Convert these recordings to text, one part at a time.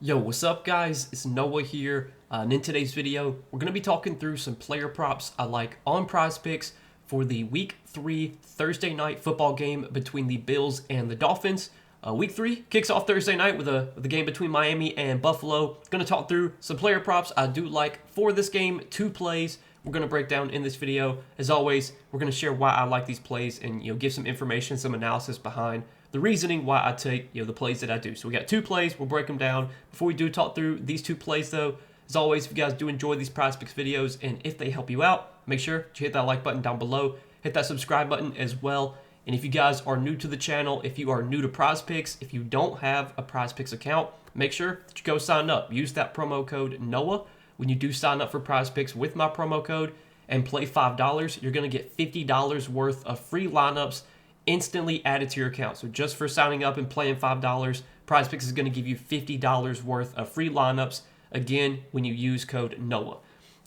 Yo, what's up guys? It's Noah here, and in today's video, we're going to be talking through some player props I like on Prizepicks for the Week 3 Thursday night football game between the Bills and the Dolphins. Week 3 kicks off Thursday night with a game between Miami and Buffalo. Going to talk through some player props I do like for this game, 2 plays we're going to break down in this video. As always, we're going to share why I like these plays and give some information, some analysis behind the reasoning why I take the plays that I do. So we got 2 plays, we'll break them down. Before we do talk through these 2 plays though, as always, if you guys do enjoy these Prizepicks videos and if they help you out, make sure to hit that like button down below, hit that subscribe button as well. And if you guys are new to the channel, if you are new to Prizepicks, if you don't have a Prizepicks account, make sure that you go sign up. Use that promo code NOAH when you do sign up for Prizepicks with my promo code and play $5. You're going to get $50 worth of free lineups instantly added to your account. So just for signing up and playing $5, Prizepicks is going to give you $50 worth of free lineups, again, when you use code NOAH.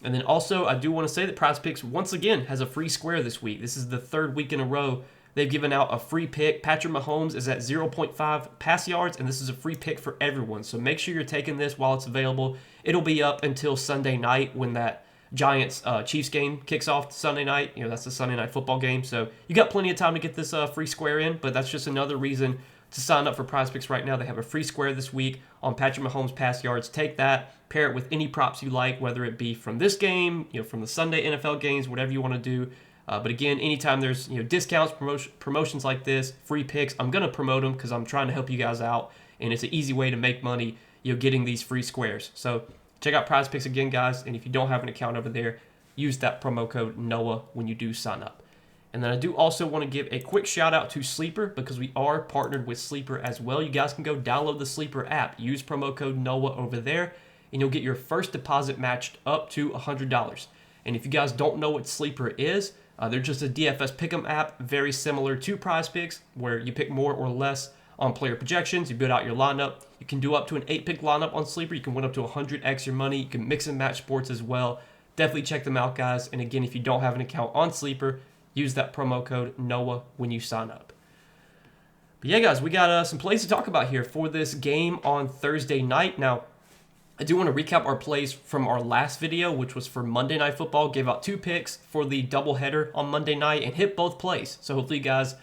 And then also, I do want to say that Prizepicks, once again, has a free square this week. This is the 3rd week in a row they've given out a free pick. Patrick Mahomes is at 0.5 pass yards, and this is a free pick for everyone. So make sure you're taking this while it's available. It'll be up until Sunday night when that Giants-Chiefs game kicks off Sunday night. That's the Sunday night football game. So you got plenty of time to get this free square in, but that's just another reason to sign up for Prizepicks right now. They have a free square this week on Patrick Mahomes pass yards. Take that, pair it with any props you like, whether it be from this game, from the Sunday NFL games, whatever you want to do. But again, anytime there's discounts, promotions like this, free picks, I'm going to promote them because I'm trying to help you guys out, and it's an easy way to make money getting these free squares. So check out Prizepicks again, guys, and if you don't have an account over there, use that promo code NOAH when you do sign up. And then I do also want to give a quick shout out to Sleeper because we are partnered with Sleeper as well. You guys can go download the Sleeper app, use promo code NOAH over there, and you'll get your first deposit matched up to $100. And if you guys don't know what Sleeper is, they're just a DFS pick'em app, very similar to Prizepicks, where you pick more or less on player projections. You build out your lineup. You can do up to an 8-pick lineup on Sleeper. You can win up to 100x your money. You can mix and match sports as well. Definitely check them out, guys. And again, if you don't have an account on Sleeper, use that promo code NOAH when you sign up. But yeah, guys, we got some plays to talk about here for this game on Thursday night. Now, I do want to recap our plays from our last video, which was for Monday Night Football. Gave out 2 picks for the doubleheader on Monday night and hit both plays. So hopefully you guys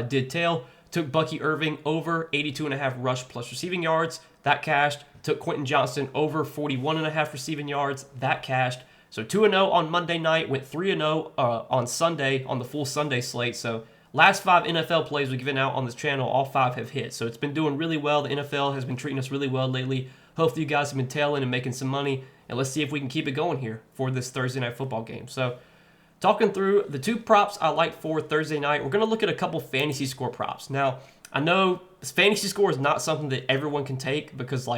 did tail. Took Bucky Irving over 82.5 rush plus receiving yards. That cashed. Took Quentin Johnston over 41.5 receiving yards. That cashed. So 2-0 on Monday night. Went 3-0 on Sunday on the full Sunday slate. So last 5 NFL plays we've given out on this channel, all 5 have hit. So it's been doing really well. The NFL has been treating us really well lately. Hopefully you guys have been tailing and making some money. And let's see if we can keep it going here for this Thursday night football game. So talking through the 2 props I like for Thursday night, we're going to look at a couple fantasy score props. Now, I know fantasy score is not something that everyone can take because,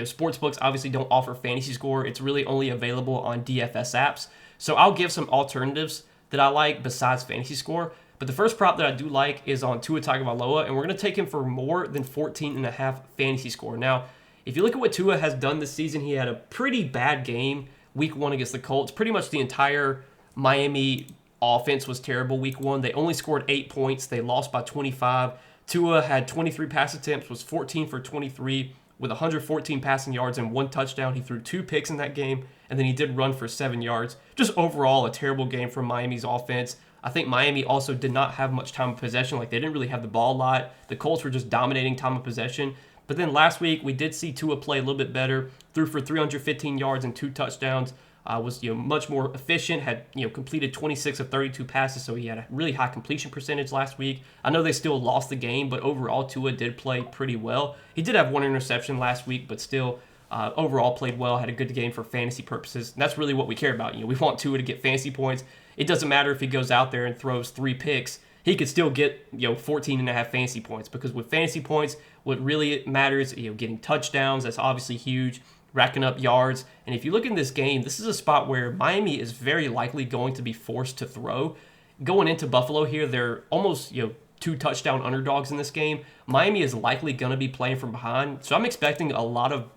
sports books obviously don't offer fantasy score. It's really only available on DFS apps. So I'll give some alternatives that I like besides fantasy score. But the first prop that I do like is on Tua Tagovailoa, and we're going to take him for more than 14.5 fantasy score. Now, if you look at what Tua has done this season, he had a pretty bad game week 1 against the Colts. Pretty much the entire Miami offense was terrible week 1. They only scored 8 points. They lost by 25. Tua had 23 pass attempts, was 14 for 23 with 114 passing yards and 1 touchdown. He threw 2 picks in that game, and then he did run for 7 yards. Just overall a terrible game from Miami's offense. I think Miami also did not have much time of possession. They didn't really have the ball a lot. The Colts were just dominating time of possession. But then last week, we did see Tua play a little bit better. Threw for 315 yards and 2 touchdowns. Was much more efficient, had completed 26 of 32 passes, so he had a really high completion percentage last week. I know they still lost the game, but overall Tua did play pretty well. He did have 1 interception last week, but still overall played well, had a good game for fantasy purposes. And that's really what we care about. We want Tua to get fantasy points. It doesn't matter if he goes out there and throws 3 picks. He could still get 14.5 fantasy points, because with fantasy points, what really matters, getting touchdowns. That's obviously huge. Racking up yards. And if you look in this game, this is a spot where Miami is very likely going to be forced to throw. Going into Buffalo here, they're almost 2 touchdown underdogs in this game. Miami is likely going to be playing from behind. So I'm expecting a lot of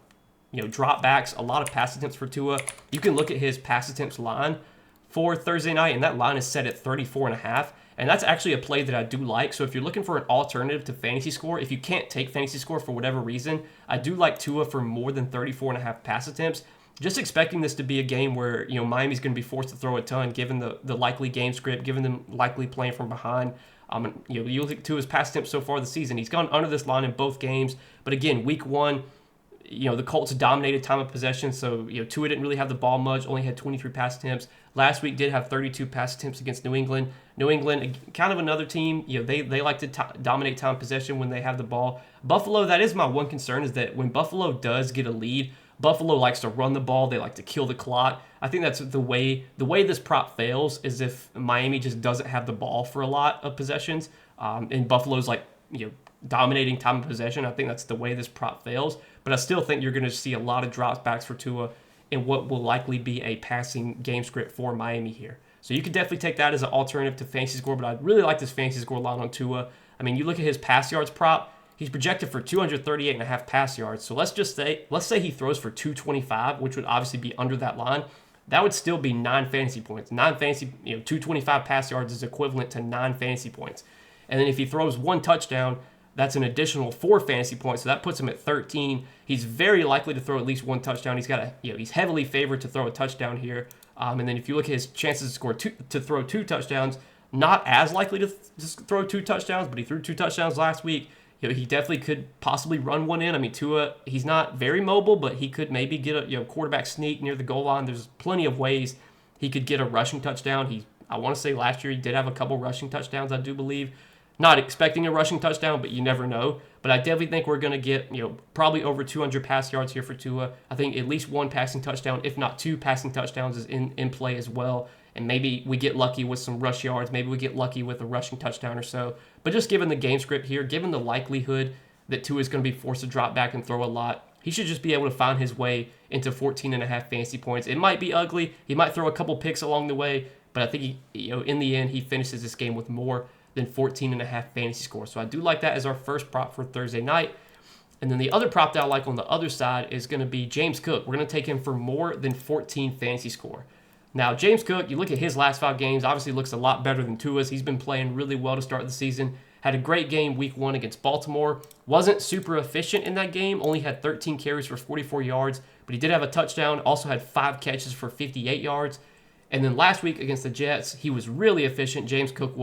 drop backs, a lot of pass attempts for Tua. You can look at his pass attempts line for Thursday night, and that line is set at 34.5. And that's actually a play that I do like. So if you're looking for an alternative to fantasy score, if you can't take fantasy score for whatever reason, I do like Tua for more than 34.5 pass attempts. Just expecting this to be a game where, Miami's going to be forced to throw a ton, given the likely game script, given them likely playing from behind. You look at Tua's pass attempts so far this season. He's gone under this line in both games. But again, week one, the Colts dominated time of possession, so Tua didn't really have the ball much, only had 23 pass attempts. Last week did have 32 pass attempts against New England. New England, kind of another team, they like to dominate time of possession when they have the ball. Buffalo, that is my one concern, is that when Buffalo does get a lead, Buffalo likes to run the ball. They like to kill the clock. I think that's the way this prop fails is if Miami just doesn't have the ball for a lot of possessions, and Buffalo's dominating time of possession. I think that's the way this prop fails. But I still think you're going to see a lot of dropbacks for Tua in what will likely be a passing game script for Miami here. So you could definitely take that as an alternative to fantasy score, but I'd really like this fantasy score line on Tua. I mean, you look at his pass yards prop, he's projected for 238.5 pass yards. So let's say he throws for 225, which would obviously be under that line. That would still be 9 fantasy points. 225 pass yards is equivalent to 9 fantasy points. And then if he throws 1 touchdown, that's an additional 4 fantasy points, so that puts him at 13. He's very likely to throw at least 1 touchdown. He's heavily favored to throw a touchdown here. And then if you look at his chances to throw 2 touchdowns, not as likely to throw 2 touchdowns, but he threw 2 touchdowns last week. He definitely could possibly run one in. I mean, Tua, he's not very mobile, but he could maybe get a quarterback sneak near the goal line. There's plenty of ways he could get a rushing touchdown. I want to say last year he did have a couple rushing touchdowns, I do believe. Not expecting a rushing touchdown, but you never know. But I definitely think we're going to get, probably over 200 pass yards here for Tua. I think at least 1 passing touchdown, if not 2 passing touchdowns is in play as well. And maybe we get lucky with some rush yards. Maybe we get lucky with a rushing touchdown or so. But just given the game script here, given the likelihood that Tua is going to be forced to drop back and throw a lot, he should just be able to find his way into 14.5 fantasy points. It might be ugly. He might throw a couple picks along the way. But I think, in the end, he finishes this game with more than 14.5 fantasy score. So I do like that as our first prop for Thursday night. And then the other prop that I like on the other side is going to be James Cook. We're going to take him for more than 14 fantasy score. Now, James Cook, you look at his last 5 games, obviously looks a lot better than Tua's. He's been playing really well to start the season. Had a great game week 1 against Baltimore. Wasn't super efficient in that game. Only had 13 carries for 44 yards. But he did have a touchdown. Also had 5 catches for 58 yards. And then last week against the Jets, he was really efficient. James Cook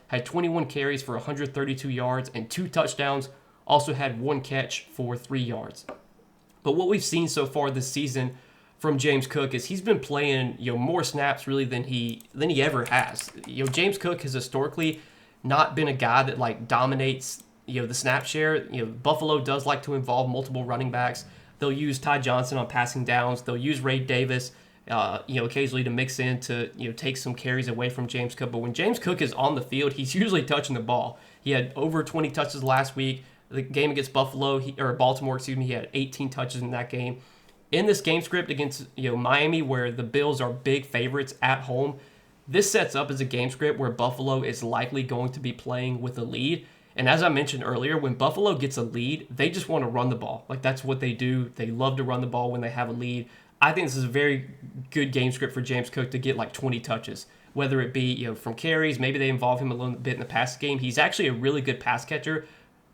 had 21 carries for 132 yards and 2 touchdowns. Also had 1 catch for 3 yards. But what we've seen so far this season from James Cook is he's been playing more snaps really than he ever has. James Cook has historically not been a guy that dominates the snap share. Buffalo does like to involve multiple running backs. They'll use Ty Johnson on passing downs. They'll use Ray Davis. Occasionally to mix in to take some carries away from James Cook. But when James Cook is on the field, he's usually touching the ball. He had over 20 touches last week. The game against Baltimore, he had 18 touches in that game. In this game script against Miami, where the Bills are big favorites at home, this sets up as a game script where Buffalo is likely going to be playing with a lead. And as I mentioned earlier, when Buffalo gets a lead, they just want to run the ball. That's what they do. They love to run the ball when they have a lead. I think this is a very good game script for James Cook to get 20 touches, whether it be from carries. Maybe they involve him a little bit in the pass game. He's actually a really good pass catcher.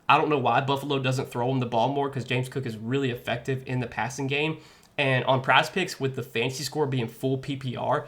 I don't know why Buffalo doesn't throw him the ball more because James Cook is really effective in the passing game. And on Prizepicks, with the fantasy score being full PPR,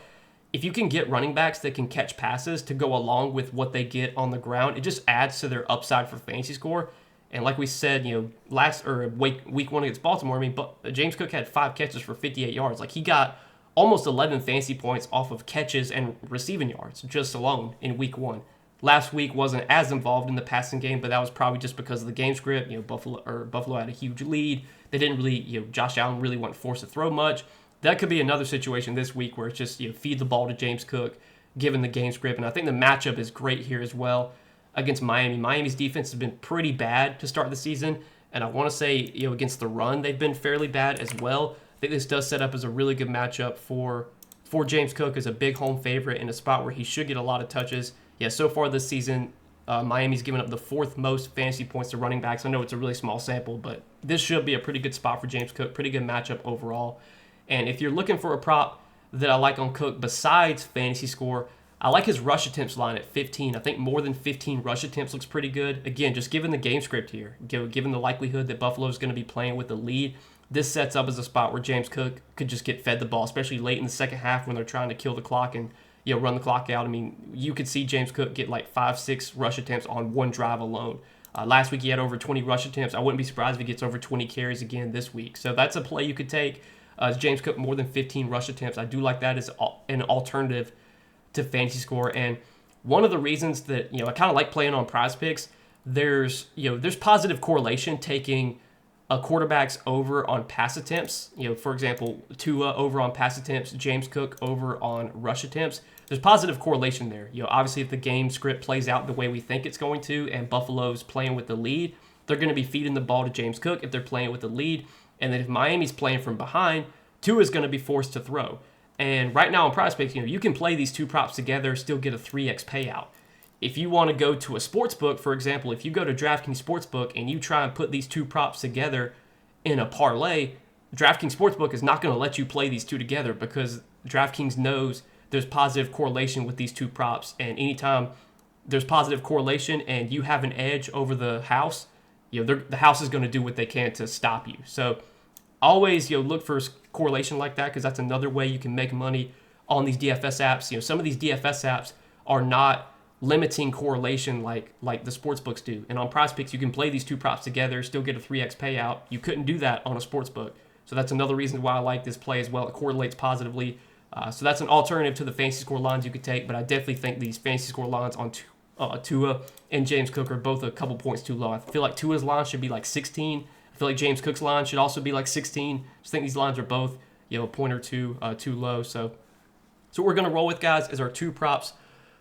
if you can get running backs that can catch passes to go along with what they get on the ground, it just adds to their upside for fantasy score. And like we said, week 1 against Baltimore, but James Cook had 5 catches for 58 yards. He got almost 11 fantasy points off of catches and receiving yards just alone in week 1. Last week wasn't as involved in the passing game, but that was probably just because of the game script. Buffalo had a huge lead. They didn't really, Josh Allen really wasn't forced to throw much. That could be another situation this week where it's just feed the ball to James Cook, given the game script. And I think the matchup is great here as well against Miami. Miami's defense has been pretty bad to start the season, and I want to say against the run they've been fairly bad as well. I think this does set up as a really good matchup for James Cook as a big home favorite in a spot where he should get a lot of touches. Yeah, so far this season, Miami's given up the 4th most fantasy points to running backs. I know it's a really small sample, but this should be a pretty good spot for James Cook. Pretty good matchup overall. And if you're looking for a prop that I like on Cook besides fantasy score, I like his rush attempts line at 15. I think more than 15 rush attempts looks pretty good. Again, just given the game script here, given the likelihood that Buffalo is going to be playing with the lead, this sets up as a spot where James Cook could just get fed the ball, especially late in the second half when they're trying to kill the clock and run the clock out. I mean, you could see James Cook get like 5-6 rush attempts on one drive alone. Last week he had over 20 rush attempts. I wouldn't be surprised if he gets over 20 carries again this week. So that's a play you could take. James Cook more than 15 rush attempts. I do like that as an alternative to fantasy score. And one of the reasons that I kind of like playing on Prizepicks, there's positive correlation taking a quarterback's over on pass attempts. For example, Tua over on pass attempts, James Cook over on rush attempts. There's positive correlation there. Obviously if the game script plays out the way we think it's going to and Buffalo's playing with the lead, they're going to be feeding the ball to James Cook if they're playing with the lead. And then if Miami's playing from behind, Tua is going to be forced to throw. And right now on Prizepicks, you can play these two props together, still get a 3x payout. If you want to go to a sports book, for example, if you go to DraftKings Sportsbook and you try and put these two props together in a parlay, DraftKings Sportsbook is not going to let you play these two together because DraftKings knows there's positive correlation with these two props. And anytime there's positive correlation and you have an edge over the house, the house is going to do what they can to stop you. So always look for correlation like that because that's another way you can make money on these DFS apps. Some of these DFS apps are not limiting correlation like the sports books do. And on Prizepicks, you can play these two props together, still get a 3x payout. You couldn't do that on a sports book. So that's another reason why I like this play as well. It correlates positively. So that's an alternative to the fantasy score lines you could take, but I definitely think these fantasy score lines on Tua and James Cook are both a couple points too low. I feel like Tua's line should be like 16. I feel like James Cook's line should also be like 16. I just think these lines are both a point or two too low. So what we're going to roll with, guys, is our two props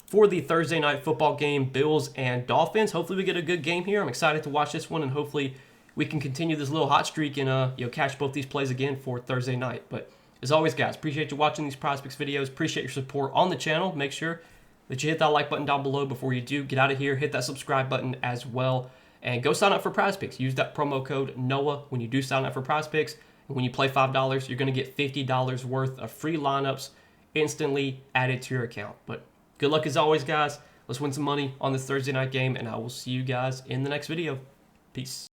for the Thursday night football game, Bills and Dolphins. Hopefully we get a good game here. I'm excited to watch this one, and hopefully we can continue this little hot streak and catch both these plays again for Thursday night. But as always, guys, appreciate you watching these Prizepicks videos. Appreciate your support on the channel. Make sure that you hit that like button down below before you do get out of here. Hit that subscribe button as well. And go sign up for Prizepicks. Use that promo code NOAH when you do sign up for Prizepicks. And when you play $5, you're going to get $50 worth of free lineups instantly added to your account. But good luck as always, guys. Let's win some money on this Thursday night game, and I will see you guys in the next video. Peace.